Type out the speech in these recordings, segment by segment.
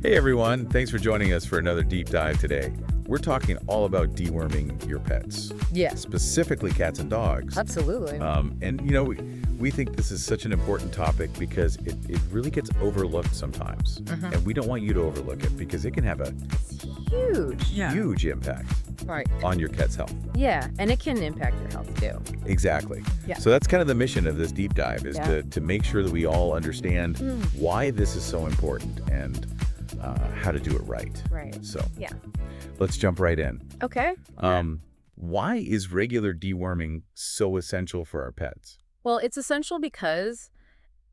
Hey everyone, thanks for joining us for another deep dive today. We're talking all about deworming your pets, Yeah, specifically cats and dogs. absolutely. And we think this is such an important topic because it really gets overlooked sometimes. And we don't want you to overlook it because it can have a It's huge. huge impact Right. on your cat's health. Yeah, and it can impact your health too. Exactly. Yeah. So that's kind of the mission of this deep dive is Yeah. to make sure that we all understand why this is so important and how to do it right. Right. So Yeah. let's jump right in. Okay. Why is regular deworming so essential for our pets? Well, it's essential because,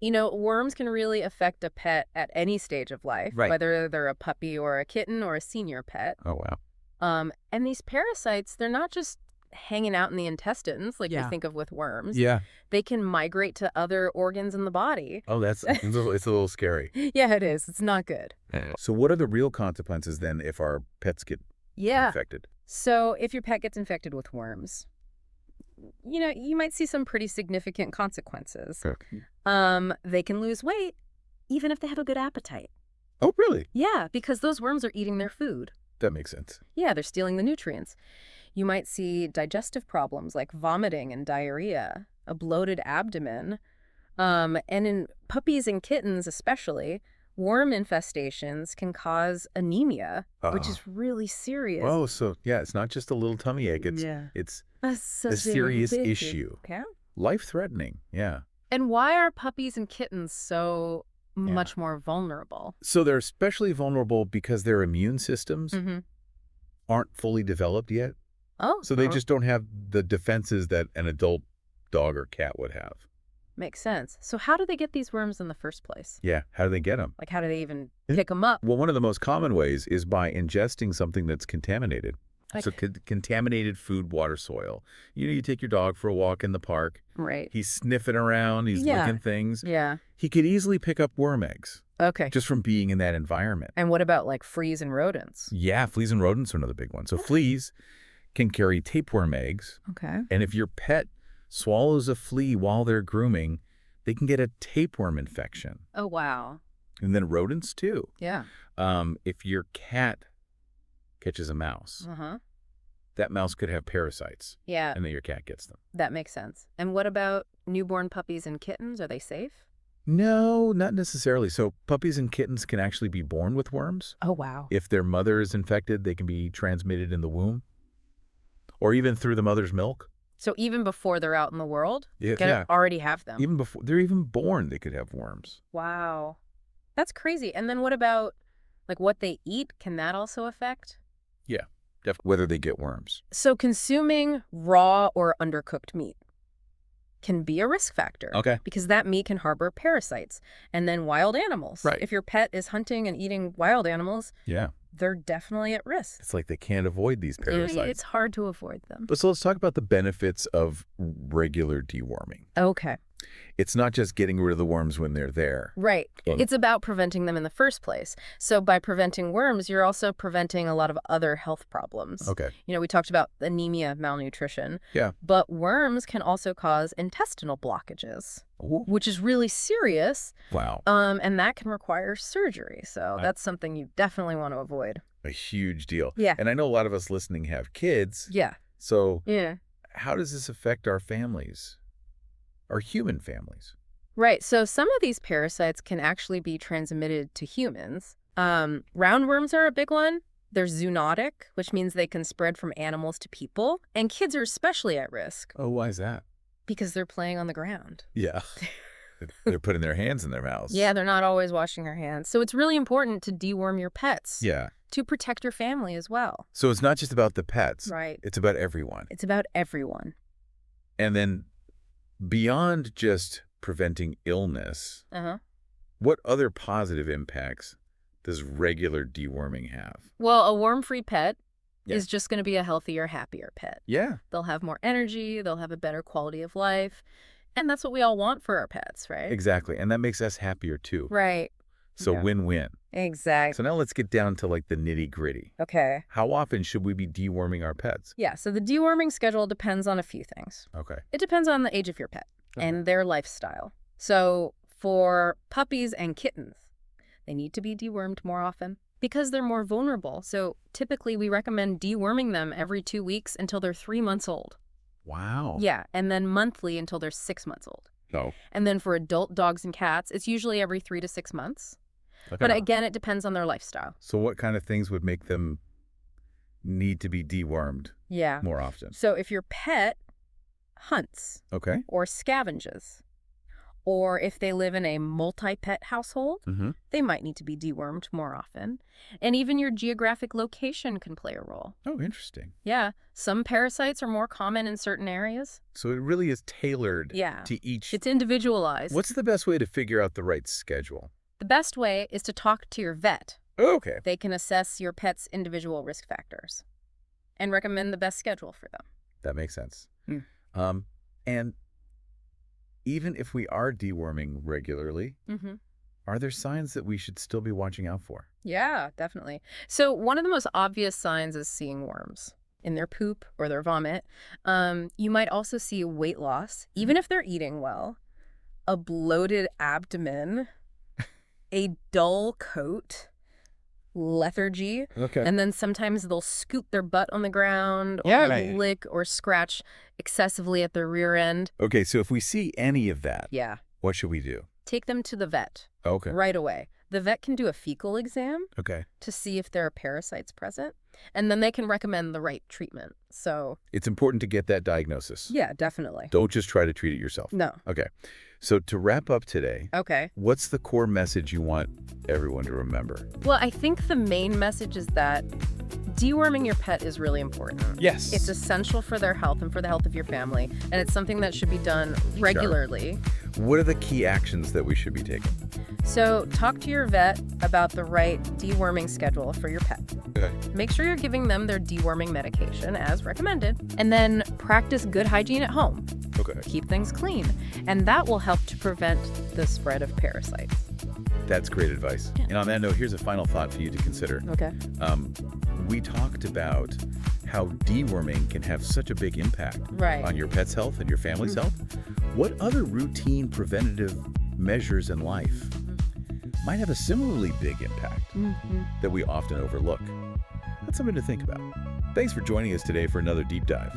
worms can really affect a pet at any stage of life, Right. whether they're a puppy or a kitten or a senior pet. Oh, wow. And these parasites, they're not just hanging out in the intestines like you Yeah. think of with worms. Yeah. They can migrate to other organs in the body. Oh, it's a little scary. Yeah, it is. It's not good. So what are the real consequences then if our pets get Yeah. infected? So if your pet gets infected with worms, you might see some pretty significant consequences. They can lose weight even if they have a good appetite. Oh, really? Yeah, because those worms are eating their food. That makes sense. Yeah, they're stealing the nutrients. You might see digestive problems like vomiting and diarrhea, a bloated abdomen. And in puppies and kittens especially, worm infestations can cause anemia, which is really serious. Oh, so yeah, it's not just a little tummy ache. It's That's such a serious big issue. Okay. Life-threatening. Yeah. And why are puppies and kittens so much more vulnerable? So they're especially vulnerable because their immune systems aren't fully developed yet. Oh, So they just don't have the defenses that an adult dog or cat would have. makes sense. So how do they get these worms in the first place? Yeah. How do they get them? Like, how do they even Yeah. pick them up? Well, one of the most common ways is by ingesting something that's contaminated. So contaminated food, water, soil. You take your dog for a walk in the park. Right. He's sniffing around. He's Yeah. licking things. Yeah. He could easily pick up worm eggs Okay. just from being in that environment. And what about like fleas and rodents? Yeah, fleas and rodents are another big one. So fleas can carry tapeworm eggs. Okay. And if your pet swallows a flea while they're grooming, they can get a tapeworm infection. Oh, wow. And then rodents too. Yeah. If your cat catches a mouse, Uh-huh. that mouse could have parasites, Yeah, and then your cat gets them. that makes sense. And what about newborn puppies and kittens? Are they safe? No, not necessarily. So puppies and kittens can actually be born with worms. Oh, wow. If their mother is infected, they can be transmitted in the womb or even through the mother's milk. So even before they're out in the world, Yeah, can yeah. already have them? Even before they're even born, they could have worms. Wow. That's crazy. And then what about like what they eat? Can that also affect? Yeah, whether they get worms. So consuming raw or undercooked meat can be a risk factor. Okay. Because that meat can harbor parasites. And then wild animals. Right. If your pet is hunting and eating wild animals, Yeah, they're definitely at risk. it's like they can't avoid these parasites. It's hard to avoid them. But so let's talk about the benefits of regular deworming. Okay. It's not just getting rid of the worms when they're there. Right. Well- It's about preventing them in the first place. So by preventing worms, you're also preventing a lot of other health problems. Okay. We talked about anemia, malnutrition. Yeah. But worms can also cause intestinal blockages, Ooh. which is really serious. Wow. And that can require surgery. So that's something you definitely want to avoid. A huge deal. Yeah. And I know a lot of us listening have kids. Yeah. So Yeah. how does this affect our families, our human families? Right. So some of these parasites can actually be transmitted to humans. Roundworms are a big one. They're zoonotic, which means they can spread from animals to people. And kids are especially at risk Oh, why is that? because they're playing on the ground. Yeah. They're putting their hands in their mouths. Yeah, they're not always washing their hands. So it's really important to deworm your pets Yeah. to protect your family as well. So it's not just about the pets. Right. It's about everyone. It's about everyone. And then beyond just preventing illness, Uh-huh. what other positive impacts does regular deworming have? Well, a worm-free pet Yeah. is just going to be a healthier, happier pet. Yeah. They'll have more energy. They'll have a better quality of life. And that's what we all want for our pets, right? Exactly. And that makes us happier too. Right. So Yeah. win-win. Exactly. So now let's get down to like the nitty-gritty. Okay. How often should we be deworming our pets? Yeah, so the deworming schedule depends on a few things. Okay. It depends on the age of your pet and their lifestyle. So for puppies and kittens, they need to be dewormed more often. Because they're more vulnerable. So typically we recommend deworming them every 2 weeks until they're 3 months old. Wow. Yeah, and then monthly until they're 6 months old. No. And then for adult dogs and cats, it's usually every 3 to 6 months. Okay. But again, it depends on their lifestyle. So what kind of things would make them need to be dewormed Yeah. more often? So if your pet hunts Okay. or scavenges, or if they live in a multi-pet household, Mm-hmm. they might need to be dewormed more often. And even your geographic location can play a role. Oh, interesting. Yeah, some parasites are more common in certain areas. So it really is tailored Yeah, to each. it's individualized. What's the best way to figure out the right schedule? The best way is to talk to your vet. Okay. They can assess your pet's individual risk factors and recommend the best schedule for them. That makes sense. Hmm. And even if we are deworming regularly, Mm-hmm. are there signs that we should still be watching out for? Yeah, definitely. So one of the most obvious signs is seeing worms in their poop or their vomit. You might also see weight loss, even if they're eating well, a bloated abdomen, a dull coat, lethargy, Okay. and then sometimes they'll scoop their butt on the ground or Yeah, right. lick or scratch excessively at their rear end. Okay, so if we see any of that, Yeah. what should we do? Take them to the vet Okay. right away. The vet can do a fecal exam Okay. to see if there are parasites present, and then they can recommend the right treatment. So, It's important to get that diagnosis. yeah, definitely. Don't just try to treat it yourself. No. Okay. So to wrap up today, Okay. what's the core message you want everyone to remember? Well, I think the main message is that deworming your pet is really important. Yes. It's essential for their health and for the health of your family, and it's something that should be done regularly. What are the key actions that we should be taking? So talk to your vet about the right deworming schedule for your pet. Okay. Make sure you're giving them their deworming medication as recommended, and then practice good hygiene at home. Okay. Keep things clean, and that will help to prevent the spread of parasites. That's great advice. Yeah. And on that note, here's a final thought for you to consider. Okay. We talked about how deworming can have such a big impact Right. on your pet's health and your family's health. What other routine preventative measures in life might have a similarly big impact that we often overlook? That's something to think about. Thanks for joining us today for another deep dive.